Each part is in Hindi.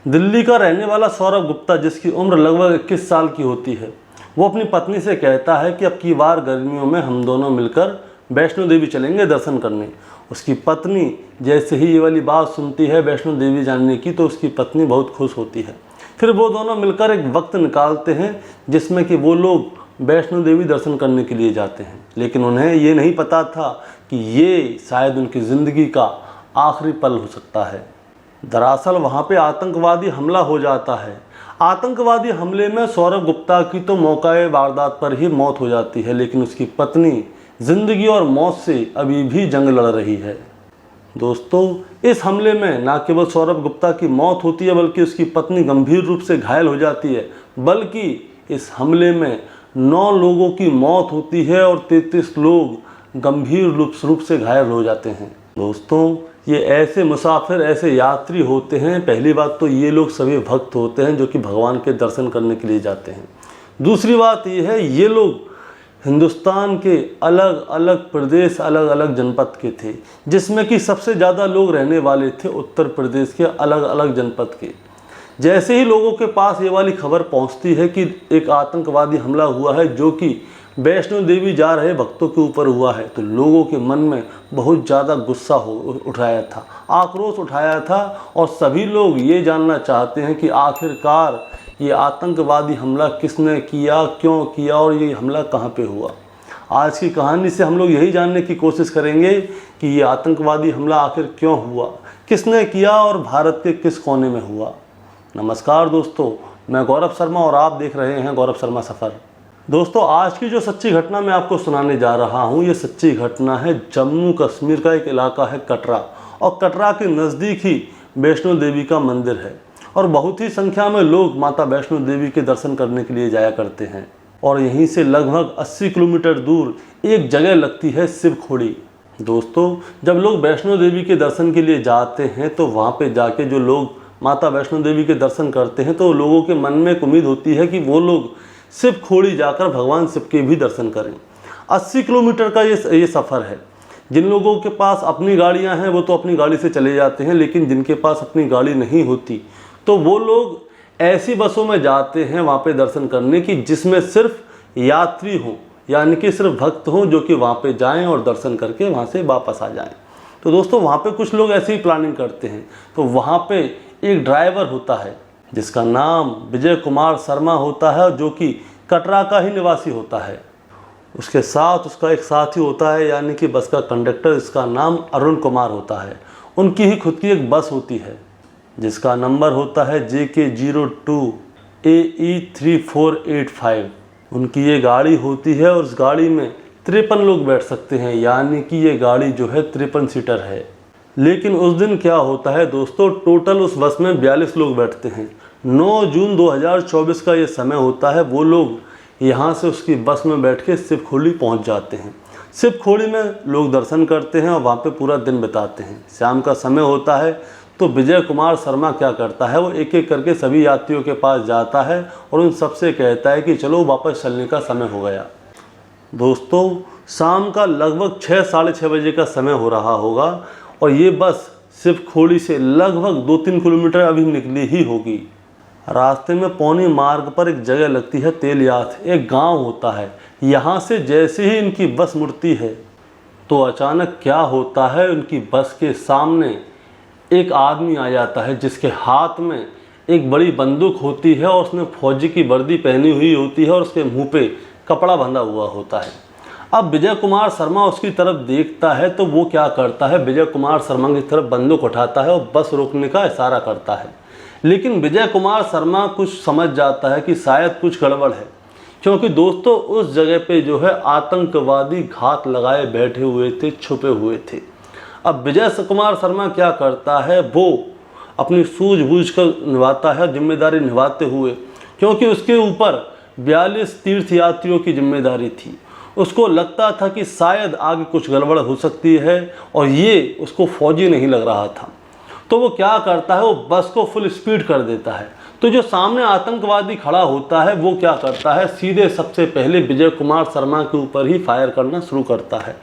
दिल्ली का रहने वाला सौरभ गुप्ता, जिसकी उम्र लगभग 21 साल की होती है, वो अपनी पत्नी से कहता है कि अब की बार गर्मियों में हम दोनों मिलकर वैष्णो देवी चलेंगे दर्शन करने। उसकी पत्नी जैसे ही ये वाली बात सुनती है वैष्णो देवी जाने की, तो उसकी पत्नी बहुत खुश होती है। फिर वो दोनों मिलकर एक वक्त निकालते हैं जिसमें कि वो लोग वैष्णो देवी दर्शन करने के लिए जाते हैं। लेकिन उन्हें ये नहीं पता था कि ये शायद उनकी ज़िंदगी का आखिरी पल हो सकता है। दरअसल वहाँ पे आतंकवादी हमला हो जाता है। आतंकवादी हमले में सौरभ गुप्ता की तो मौके वारदात पर ही मौत हो जाती है, लेकिन उसकी पत्नी ज़िंदगी और मौत से अभी भी जंग लड़ रही है। दोस्तों, इस हमले में न केवल सौरभ गुप्ता की मौत होती है बल्कि उसकी पत्नी गंभीर रूप से घायल हो जाती है। बल्कि इस हमले में 9 लोगों की मौत होती है और 33 लोग गंभीर रूप से घायल हो जाते हैं। दोस्तों, ये ऐसे मुसाफिर, ऐसे यात्री होते हैं। पहली बात तो ये लोग सभी भक्त होते हैं जो कि भगवान के दर्शन करने के लिए जाते हैं। दूसरी बात ये है, ये लोग हिंदुस्तान के अलग अलग प्रदेश, अलग अलग जनपद के थे, जिसमें कि सबसे ज़्यादा लोग रहने वाले थे उत्तर प्रदेश के अलग अलग जनपद के। जैसे ही लोगों के पास ये वाली खबर पहुंचती है कि एक आतंकवादी हमला हुआ है जो कि वैष्णो देवी जा रहे भक्तों के ऊपर हुआ है, तो लोगों के मन में बहुत ज़्यादा गुस्सा उठाया था, आक्रोश उठाया था। और सभी लोग ये जानना चाहते हैं कि आखिरकार ये आतंकवादी हमला किसने किया, क्यों किया और ये हमला कहाँ पे हुआ। आज की कहानी से हम लोग यही जानने की कोशिश करेंगे कि ये आतंकवादी हमला आखिर क्यों हुआ, किसने किया और भारत के किस कोने में हुआ। नमस्कार दोस्तों, मैं गौरव शर्मा और आप देख रहे हैं गौरव शर्मा सफ़र। दोस्तों, आज की जो सच्ची घटना मैं आपको सुनाने जा रहा हूँ, ये सच्ची घटना है जम्मू कश्मीर का एक इलाका है कटरा, और कटरा के नज़दीक ही वैष्णो देवी का मंदिर है। और बहुत ही संख्या में लोग माता वैष्णो देवी के दर्शन करने के लिए जाया करते हैं। और यहीं से लगभग 80 किलोमीटर दूर एक जगह लगती है शिवखोड़ी। दोस्तों, जब लोग वैष्णो देवी के दर्शन के लिए जाते हैं तो वहाँ पे जाके जो लोग माता वैष्णो देवी के दर्शन करते हैं तो लोगों के मन में एक उम्मीद होती है कि वो लोग शिवखोड़ी जाकर भगवान शिव के भी दर्शन करें। 80 किलोमीटर का ये सफ़र है। जिन लोगों के पास अपनी गाड़ियां हैं वो तो अपनी गाड़ी से चले जाते हैं, लेकिन जिनके पास अपनी गाड़ी नहीं होती तो वो लोग ऐसी बसों में जाते हैं वहाँ पे दर्शन करने की जिसमें सिर्फ यात्री हों, यानी कि सिर्फ भक्त हों जो कि वहाँ पे जाएं और दर्शन करके वहाँ से वापस आ जाएं। तो दोस्तों, वहाँ पे कुछ लोग ऐसी ही प्लानिंग करते हैं। तो वहाँ पे एक ड्राइवर होता है जिसका नाम विजय कुमार शर्मा होता है, जो कि कटरा का ही निवासी होता है। उसके साथ उसका एक साथी होता है, यानी कि बस का कंडक्टर, जिसका नाम अरुण कुमार होता है। उनकी ही खुद की एक बस होती है जिसका नंबर होता है JK02 AE 3485। उनकी ये गाड़ी होती है और उस गाड़ी में 53 लोग बैठ सकते हैं, यानी कि ये गाड़ी जो है 53 सीटर है। लेकिन उस दिन क्या होता है दोस्तों, टोटल उस बस में 42 लोग बैठते हैं। 9 जून 2024 का ये समय होता है। वो लोग यहाँ से उसकी बस में बैठ के शिवखोड़ी पहुँच जाते हैं। शिवखोड़ी में लोग दर्शन करते हैं और वहाँ पे पूरा दिन बिताते हैं। शाम का समय होता है तो विजय कुमार शर्मा क्या करता है, वो एक एक करके सभी यात्रियों के पास जाता है और उन सबसे कहता है कि चलो वापस चलने का समय हो गया। दोस्तों, शाम का लगभग 6 साढ़े 6 बजे का समय हो रहा होगा और ये बस शिवखोड़ी से लगभग 2-3 किलोमीटर अभी निकली ही होगी। रास्ते में पौनी मार्ग पर एक जगह लगती है तेलियाथ, एक गांव होता है। यहाँ से जैसे ही इनकी बस मुड़ती है तो अचानक क्या होता है, उनकी बस के सामने एक आदमी आ जाता है जिसके हाथ में एक बड़ी बंदूक होती है और उसने फौजी की वर्दी पहनी हुई होती है और उसके मुंह पे कपड़ा बंधा हुआ होता है। अब विजय कुमार शर्मा उसकी तरफ देखता है तो वो क्या करता है, विजय कुमार शर्मा की तरफ बंदूक उठाता है और बस रोकने का इशारा करता है। लेकिन विजय कुमार शर्मा कुछ समझ जाता है कि शायद कुछ गड़बड़ है, क्योंकि दोस्तों उस जगह पे जो है आतंकवादी घात लगाए बैठे हुए थे, छुपे हुए थे। अब विजय कुमार शर्मा क्या करता है, वो अपनी सूझबूझ कर निभाता है, जिम्मेदारी निभाते हुए, क्योंकि उसके ऊपर 42 तीर्थयात्रियों की जिम्मेदारी थी। उसको लगता था कि शायद आगे कुछ गड़बड़ हो सकती है और ये उसको फौजी नहीं लग रहा था। तो वो क्या करता है, वो बस को फुल स्पीड कर देता है। तो जो सामने आतंकवादी खड़ा होता है वो क्या करता है, सीधे सबसे पहले विजय कुमार शर्मा के ऊपर ही फायर करना शुरू करता है।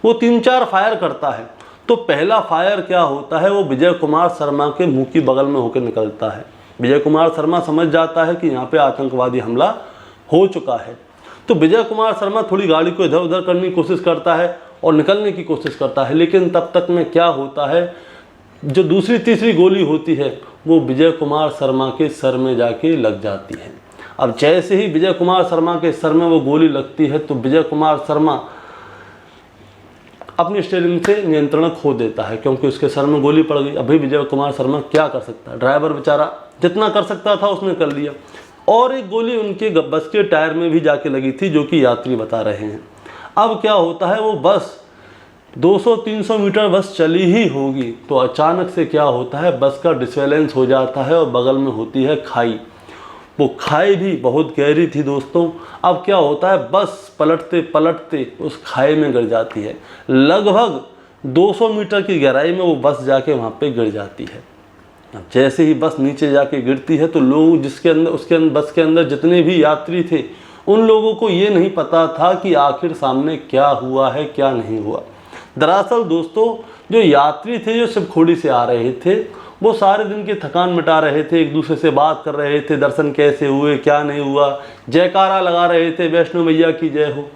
वो 3-4 फायर करता है। तो पहला फायर क्या होता है, वो विजय कुमार शर्मा के मुंह की बगल में होकर निकलता है। विजय कुमार शर्मा समझ जाता है कि यहाँ पे आतंकवादी हमला हो चुका है। तो विजय कुमार शर्मा थोड़ी गाड़ी को इधर उधर करने की कोशिश करता है और निकलने की कोशिश करता है, लेकिन तब तक में क्या होता है, जो दूसरी तीसरी गोली होती है वो विजय कुमार शर्मा के सर में जाके लग जाती है। अब जैसे ही विजय कुमार शर्मा के सर में वो गोली लगती है तो विजय कुमार शर्मा अपनी स्टीयरिंग से नियंत्रण खो देता है, क्योंकि उसके सर में गोली पड़ गई। अभी विजय कुमार शर्मा क्या कर सकता है, ड्राइवर बेचारा जितना कर सकता था उसने कर लिया। और एक गोली उनके बस के टायर में भी जाके लगी थी, जो कि यात्री बता रहे हैं। अब क्या होता है, वो बस 200-300 मीटर बस चली ही होगी तो अचानक से क्या होता है, बस का डिसबैलेंस हो जाता है और बगल में होती है खाई। वो खाई भी बहुत गहरी थी दोस्तों। अब क्या होता है, बस पलटते पलटते उस खाई में गिर जाती है। लगभग 200 मीटर की गहराई में वो बस जाके वहाँ पे गिर जाती है। अब जैसे ही बस नीचे जाके गिरती है तो लोग बस के अंदर जितने भी यात्री थे उन लोगों को ये नहीं पता था कि आखिर सामने क्या हुआ है क्या नहीं हुआ। दरअसल दोस्तों, जो यात्री थे जो शिवखोड़ी से आ रहे थे, वो सारे दिन की थकान मिटा रहे थे, एक दूसरे से बात कर रहे थे, दर्शन कैसे हुए क्या नहीं हुआ, जयकारा लगा रहे थे वैष्णो मैया की जय हो।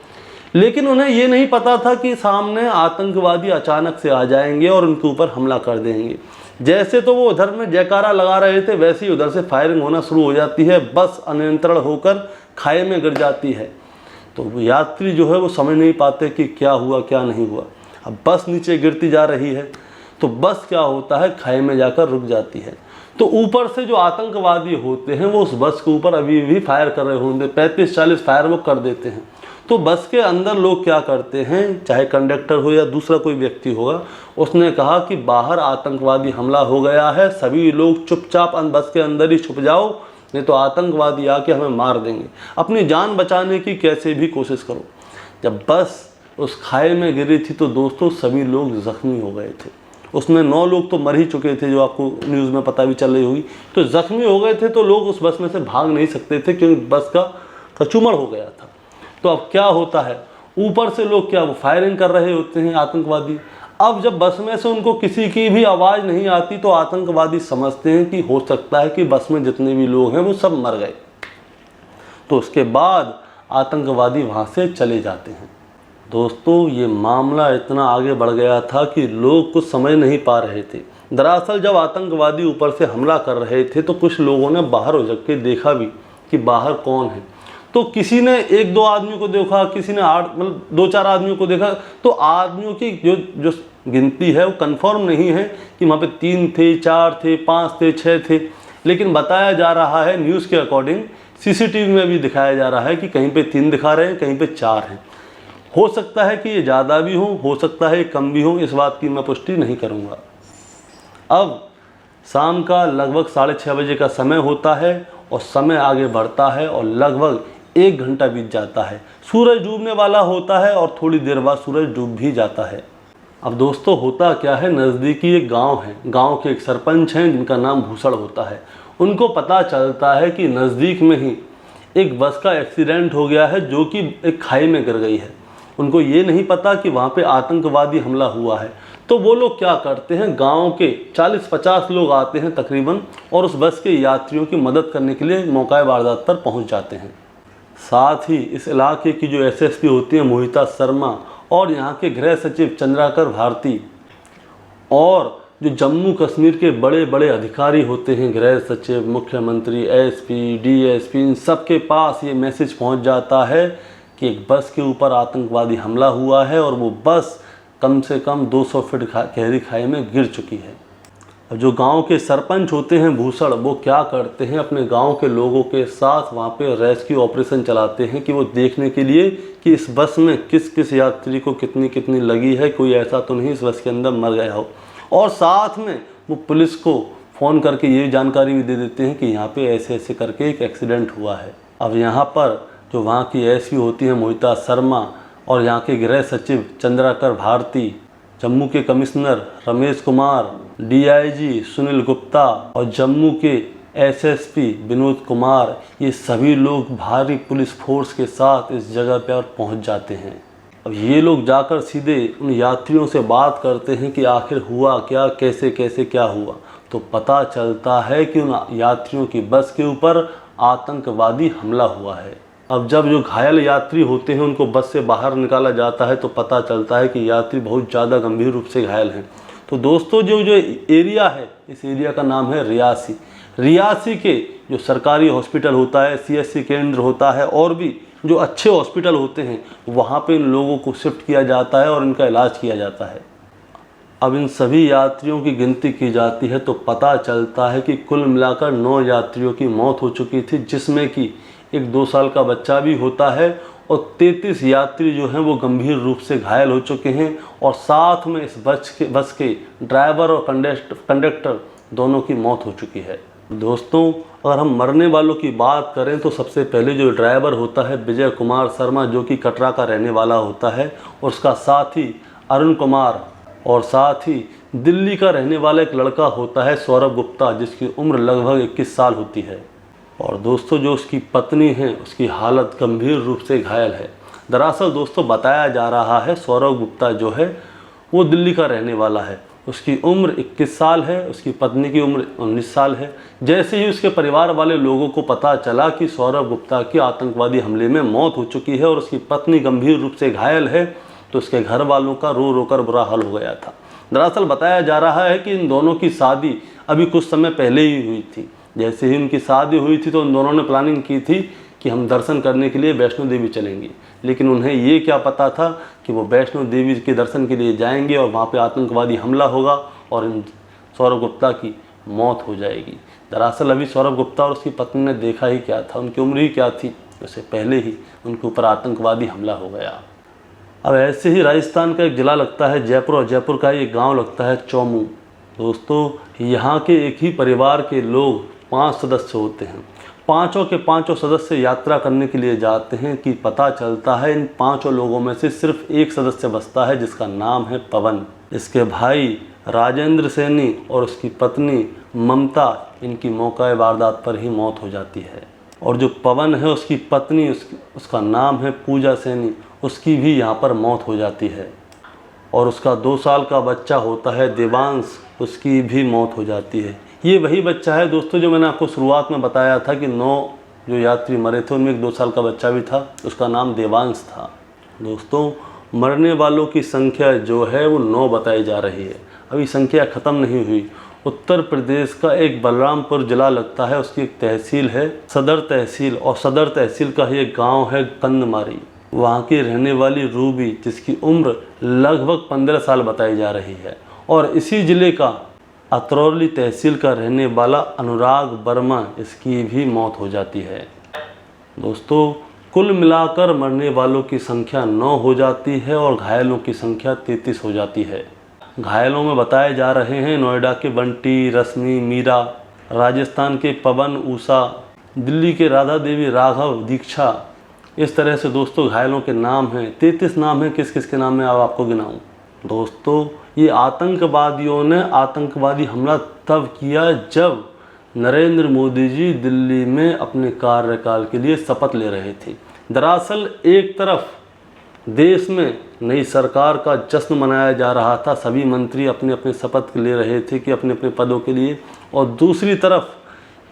लेकिन उन्हें ये नहीं पता था कि सामने आतंकवादी अचानक से आ जाएंगे और उनके ऊपर हमला कर देंगे। जैसे तो वो उधर में जयकारा लगा रहे थे, वैसे ही उधर से फायरिंग होना शुरू हो जाती है। बस अनियंत्रण होकर खाई में गिर जाती है। तो यात्री जो है वो समझ नहीं पाते कि क्या हुआ क्या नहीं हुआ। अब बस नीचे गिरती जा रही है तो बस क्या होता है, खाई में जाकर रुक जाती है। तो ऊपर से जो आतंकवादी होते हैं वो उस बस के ऊपर अभी भी फायर कर रहे होंगे, 35-40 फायर वो कर देते हैं। तो बस के अंदर लोग क्या करते हैं, चाहे कंडक्टर हो या दूसरा कोई व्यक्ति होगा, उसने कहा कि बाहर आतंकवादी हमला हो गया है, सभी लोग चुपचाप बस के अंदर ही छुप जाओ, नहीं तो आतंकवादी आके हमें मार देंगे। अपनी जान बचाने की कैसे भी कोशिश करो। जब बस उस खाई में गिरी थी तो दोस्तों सभी लोग जख्मी हो गए थे। उसमें 9 लोग तो मर ही चुके थे, जो आपको न्यूज़ में पता भी चल रही होगी। तो जख्मी हो गए थे तो लोग उस बस में से भाग नहीं सकते थे, क्योंकि बस का कचूमड़ हो गया था। तो अब क्या होता है, ऊपर से लोग क्या वो फायरिंग कर रहे होते हैं आतंकवादी। अब जब बस में से उनको किसी की भी आवाज़ नहीं आती तो आतंकवादी समझते हैं कि हो सकता है कि बस में जितने भी लोग हैं वो सब मर गए। तो उसके बाद आतंकवादी वहाँ से चले जाते हैं। दोस्तों, ये मामला इतना आगे बढ़ गया था कि लोग कुछ समझ नहीं पा रहे थे। दरअसल जब आतंकवादी ऊपर से हमला कर रहे थे तो कुछ लोगों ने बाहर हो जाके देखा भी कि बाहर कौन है। तो किसी ने 1-2 आदमी को देखा, किसी ने 2-4 आदमियों को देखा। तो आदमियों की जो गिनती है वो कंफर्म नहीं है कि वहाँ पे 3 थे, 4 थे, 5 थे, 6 थे। लेकिन बताया जा रहा है न्यूज़ के अकॉर्डिंग, सीसीटीवी में भी दिखाया जा रहा है कि कहीं पे 3 दिखा रहे हैं, कहीं पे 4 हैं। हो सकता है कि ये ज़्यादा भी हो सकता है कम भी हो, इस बात की मैं पुष्टि नहीं करूँगा। अब शाम का लगभग 6:30 बजे का समय होता है और समय आगे बढ़ता है और लगभग 1 घंटा बीत जाता है। सूरज डूबने वाला होता है और थोड़ी देर बाद सूरज डूब भी जाता है। अब दोस्तों, होता क्या है, नज़दीकी एक गांव है, गांव के एक सरपंच हैं जिनका नाम भूषण होता है। उनको पता चलता है कि नज़दीक में ही एक बस का एक्सीडेंट हो गया है, जो कि एक खाई में गिर गई है। उनको ये नहीं पता कि वहाँ पे आतंकवादी हमला हुआ है। तो वो लोग क्या करते हैं, गांव के 40-50 लोग आते हैं तकरीबन और उस बस के यात्रियों की मदद करने के लिए मौका वारदात पर पहुँच जाते हैं। साथ ही इस इलाके की जो एसएसपी होती हैं मोहिता शर्मा और यहाँ के गृह सचिव चंद्राकर भारती और जो जम्मू कश्मीर के बड़े बड़े अधिकारी होते हैं, गृह सचिव, मुख्यमंत्री, एसपी, डीएसपी, इन सब के पास ये मैसेज पहुँच जाता है कि एक बस के ऊपर आतंकवादी हमला हुआ है और वो बस कम से कम 200 फीट गहरी खाई में गिर चुकी है। अब जो गांव के सरपंच होते हैं भूषण, वो क्या करते हैं, अपने गांव के लोगों के साथ वहाँ पे रेस्क्यू ऑपरेशन चलाते हैं कि वो देखने के लिए कि इस बस में किस किस यात्री को कितनी कितनी लगी है, कोई ऐसा तो नहीं इस बस के अंदर मर गया हो। और साथ में वो पुलिस को फ़ोन करके ये जानकारी भी दे देते हैं कि यहाँ पे ऐसे ऐसे करके एक एक्सीडेंट हुआ है। अब यहाँ पर जो वहाँ की एसपी होती हैं मोहिता शर्मा और यहाँ के गृह सचिव चंद्राकर भारती, जम्मू के कमिश्नर रमेश कुमार, डीआईजी सुनील गुप्ता और जम्मू के एसएसपी विनोद कुमार, ये सभी लोग भारी पुलिस फोर्स के साथ इस जगह पर पहुँच जाते हैं। अब ये लोग जाकर सीधे उन यात्रियों से बात करते हैं कि आखिर हुआ क्या, कैसे कैसे क्या हुआ। तो पता चलता है कि उन यात्रियों की बस के ऊपर आतंकवादी हमला हुआ है। अब जब जो घायल यात्री होते हैं उनको बस से बाहर निकाला जाता है तो पता चलता है कि यात्री बहुत ज़्यादा गंभीर रूप से घायल हैं। तो दोस्तों जो एरिया है, इस एरिया का नाम है रियासी। रियासी के जो सरकारी हॉस्पिटल होता है, CHC केंद्र होता है और भी जो अच्छे हॉस्पिटल होते हैं, वहाँ पे इन लोगों को शिफ्ट किया जाता है और इनका इलाज किया जाता है। अब इन सभी यात्रियों की गिनती की जाती है तो पता चलता है कि कुल मिलाकर 9 यात्रियों की मौत हो चुकी थी, जिसमें कि एक 2 साल का बच्चा भी होता है और 33 यात्री जो हैं वो गंभीर रूप से घायल हो चुके हैं और साथ में इस बस के ड्राइवर और कंडक्टर दोनों की मौत हो चुकी है। दोस्तों अगर हम मरने वालों की बात करें तो सबसे पहले जो ड्राइवर होता है विजय कुमार शर्मा, जो कि कटरा का रहने वाला होता है, और उसका साथी अरुण कुमार, और साथ ही दिल्ली का रहने वाला एक लड़का होता है सौरभ गुप्ता, जिसकी उम्र लगभग 21 साल होती है। और दोस्तों जो उसकी पत्नी है उसकी हालत गंभीर रूप से घायल है। दरअसल दोस्तों बताया जा रहा है सौरभ गुप्ता जो है वो दिल्ली का रहने वाला है, उसकी उम्र 21 साल है, उसकी पत्नी की उम्र 19 साल है। जैसे ही उसके परिवार वाले लोगों को पता चला कि सौरभ गुप्ता की आतंकवादी हमले में मौत हो चुकी है और उसकी पत्नी गंभीर रूप से घायल है, तो उसके घर वालों का रो रो कर बुरा हाल हो गया था। दरअसल बताया जा रहा है कि इन दोनों की शादी अभी कुछ समय पहले ही हुई थी। जैसे ही उनकी शादी हुई थी तो उन दोनों ने प्लानिंग की थी कि हम दर्शन करने के लिए वैष्णो देवी चलेंगे, लेकिन उन्हें ये क्या पता था कि वो वैष्णो देवी के दर्शन के लिए जाएंगे और वहाँ पे आतंकवादी हमला होगा और इन सौरभ गुप्ता की मौत हो जाएगी। दरअसल अभी सौरभ गुप्ता और उसकी पत्नी ने देखा ही क्या था, उनकी उम्र ही क्या थी, उससे पहले ही उनके ऊपर आतंकवादी हमला हो गया। अब ऐसे ही राजस्थान का एक ज़िला लगता है जयपुर, और जयपुर का एक गाँव लगता है चौमू। दोस्तों यहाँ के एक ही परिवार के लोग 5 सदस्य होते हैं। पाँचों के पाँचों सदस्य यात्रा करने के लिए जाते हैं कि पता चलता है इन 5 लोगों में से सिर्फ एक सदस्य बचता है जिसका नाम है पवन। इसके भाई राजेंद्र सैनी और उसकी पत्नी ममता, इनकी मौका वारदात पर ही मौत हो जाती है। और जो पवन है उसकी पत्नी, उसका नाम है पूजा सैनी, उसकी भी यहाँ पर मौत हो जाती है। और उसका 2 साल का बच्चा होता है देवांश, उसकी भी मौत हो जाती है। ये वही बच्चा है दोस्तों जो मैंने आपको शुरुआत में बताया था कि 9 जो यात्री मरे थे उनमें एक 2 साल का बच्चा भी था, उसका नाम देवांश था। दोस्तों मरने वालों की संख्या जो है वो 9 बताई जा रही है, अभी संख्या ख़त्म नहीं हुई। उत्तर प्रदेश का एक बलरामपुर ज़िला लगता है, उसकी एक तहसील है सदर तहसील, और सदर तहसील का ही एक गाँव है कंदमारी। वहाँ की रहने वाली रूबी, जिसकी उम्र लगभग 15 साल बताई जा रही है। और इसी ज़िले का अतरौली तहसील का रहने वाला अनुराग वर्मा, इसकी भी मौत हो जाती है। दोस्तों कुल मिलाकर मरने वालों की संख्या 9 हो जाती है और घायलों की संख्या 33 हो जाती है। घायलों में बताए जा रहे हैं नोएडा के बंटी, रश्मि, मीरा, राजस्थान के पवन, उषा, दिल्ली के राधा देवी, राघव, दीक्षा। इस तरह से दोस्तों घायलों के नाम हैं, 33 नाम हैं। किस किस के नाम में अब आपको गिनाऊं? दोस्तों ये आतंकवादियों ने आतंकवादी हमला तब किया जब नरेंद्र मोदी जी दिल्ली में अपने कार्यकाल के लिए शपथ ले रहे थे। दरअसल एक तरफ देश में नई सरकार का जश्न मनाया जा रहा था, सभी मंत्री अपने अपने शपथ ले रहे थे कि अपने अपने पदों के लिए, और दूसरी तरफ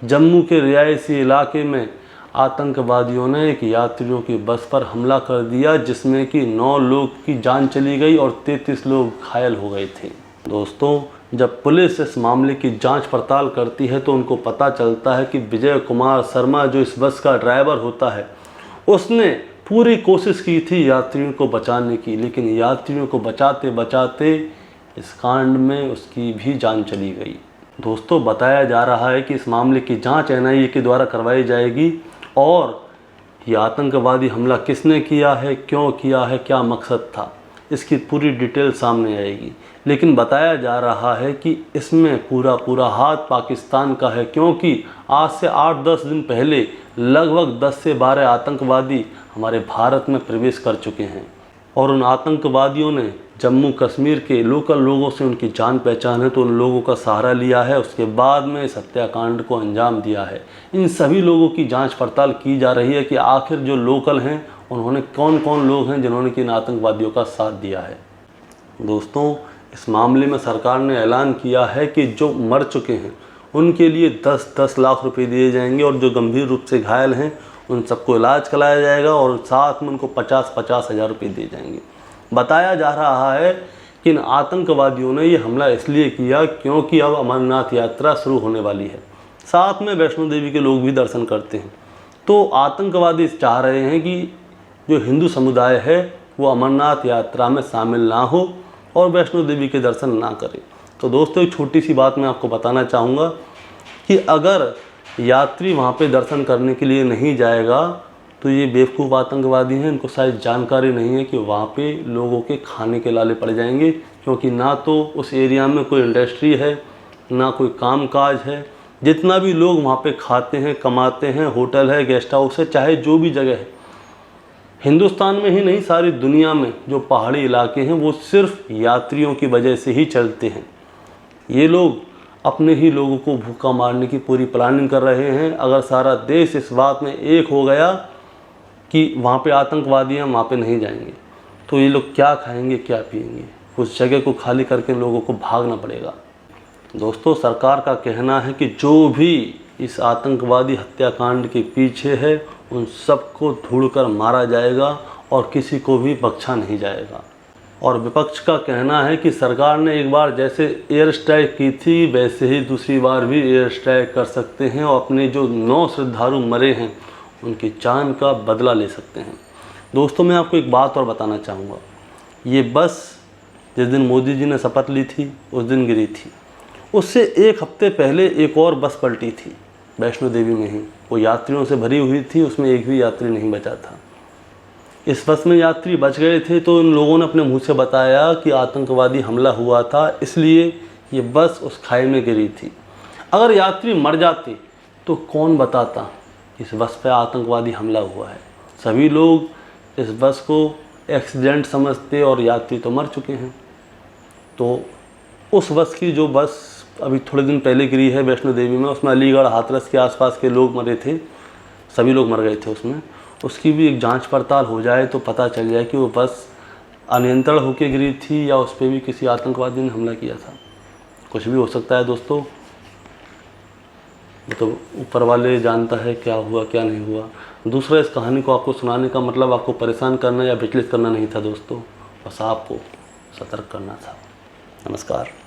जम्मू के रिहायशी इलाके में आतंकवादियों ने एक यात्रियों की बस पर हमला कर दिया, जिसमें कि 9 लोग की जान चली गई और 33 लोग घायल हो गए थे। दोस्तों जब पुलिस इस मामले की जांच पड़ताल करती है तो उनको पता चलता है कि विजय कुमार शर्मा जो इस बस का ड्राइवर होता है, उसने पूरी कोशिश की थी यात्रियों को बचाने की, लेकिन यात्रियों को बचाते बचाते इस कांड में उसकी भी जान चली गई। दोस्तों बताया जा रहा है कि इस मामले की जांच NIA के द्वारा करवाई जाएगी और ये आतंकवादी हमला किसने किया है, क्यों किया है, क्या मकसद था, इसकी पूरी डिटेल सामने आएगी। लेकिन बताया जा रहा है कि इसमें पूरा हाथ पाकिस्तान का है, क्योंकि आज से 8-10 दिन पहले लगभग 10 से 12 आतंकवादी हमारे भारत में प्रवेश कर चुके हैं और उन आतंकवादियों ने जम्मू कश्मीर के लोकल लोगों से उनकी जान पहचान है तो उन लोगों का सहारा लिया है, उसके बाद में इस हत्याकांड को अंजाम दिया है। इन सभी लोगों की जांच पड़ताल की जा रही है कि आखिर जो लोकल हैं उन्होंने कौन कौन लोग हैं जिन्होंने कि इन आतंकवादियों का साथ दिया है। दोस्तों इस मामले में सरकार ने ऐलान किया है कि जो मर चुके हैं उनके लिए 10-10 लाख रुपए दिए जाएंगे और जो गंभीर रूप से घायल हैं उन सबको इलाज कराया जाएगा और साथ में उनको 50-50 हज़ार रुपये दिए जाएंगे। बताया जा रहा है कि इन आतंकवादियों ने ये हमला इसलिए किया क्योंकि अब अमरनाथ यात्रा शुरू होने वाली है, साथ में वैष्णो देवी के लोग भी दर्शन करते हैं। तो आतंकवादी चाह रहे हैं कि जो हिंदू समुदाय है वो अमरनाथ यात्रा में शामिल ना हो और वैष्णो देवी के दर्शन ना करे। तो दोस्तों एक छोटी सी बात मैं आपको बताना चाहूँगा कि अगर यात्री वहाँ पे दर्शन करने के लिए नहीं जाएगा तो ये बेवकूफ़ आतंकवादी हैं, इनको शायद जानकारी नहीं है कि वहाँ पे लोगों के खाने के लाले पड़ जाएंगे, क्योंकि ना तो उस एरिया में कोई इंडस्ट्री है ना कोई कामकाज है। जितना भी लोग वहाँ पे खाते हैं कमाते हैं, होटल है, गेस्ट हाउस है, चाहे जो भी जगह है, हिंदुस्तान में ही नहीं सारी दुनिया में जो पहाड़ी इलाके हैं वो सिर्फ यात्रियों की वजह से ही चलते हैं। ये लोग अपने ही लोगों को भूखा मारने की पूरी प्लानिंग कर रहे हैं। अगर सारा देश इस बात में एक हो गया कि वहाँ पे आतंकवादी हैं, वहाँ पे नहीं जाएंगे, तो ये लोग क्या खाएंगे क्या पिएंगे? उस जगह को खाली करके लोगों को भागना पड़ेगा। दोस्तों सरकार का कहना है कि जो भी इस आतंकवादी हत्याकांड के पीछे है उन सबको ढूंढकर मारा जाएगा और किसी को भी बख्शा नहीं जाएगा। और विपक्ष का कहना है कि सरकार ने एक बार जैसे एयर स्ट्राइक की थी वैसे ही दूसरी बार भी एयर स्ट्राइक कर सकते हैं और अपने जो 9 श्रद्धालु मरे हैं उनकी जान का बदला ले सकते हैं। दोस्तों मैं आपको एक बात और बताना चाहूँगा, ये बस जिस दिन मोदी जी ने शपथ ली थी उस दिन गिरी थी। उससे एक हफ्ते पहले एक और बस पलटी थी वैष्णो देवी में ही, वो यात्रियों से भरी हुई थी, उसमें एक भी यात्री नहीं बचा था। इस बस में यात्री बच गए थे तो इन लोगों ने अपने मुंह से बताया कि आतंकवादी हमला हुआ था इसलिए ये बस उस खाई में गिरी थी। अगर यात्री मर जाते तो कौन बताता इस बस पे आतंकवादी हमला हुआ है? सभी लोग इस बस को एक्सीडेंट समझते और यात्री तो मर चुके हैं। तो उस बस की जो बस अभी थोड़े दिन पहले गिरी है वैष्णो देवी में, उसमें अलीगढ़ हाथरस के आसपास के लोग मरे थे, सभी लोग मर गए थे उसमें। उसकी भी एक जांच पड़ताल हो जाए तो पता चल जाए कि वो बस अनियंत्रण होकर गिरी थी या उस पर भी किसी आतंकवादी ने हमला किया था। कुछ भी हो सकता है दोस्तों, तो ऊपर वाले जानता है क्या हुआ क्या नहीं हुआ। दूसरा, इस कहानी को आपको सुनाने का मतलब आपको परेशान करना या विचलित करना नहीं था दोस्तों, बस आपको सतर्क करना था। नमस्कार।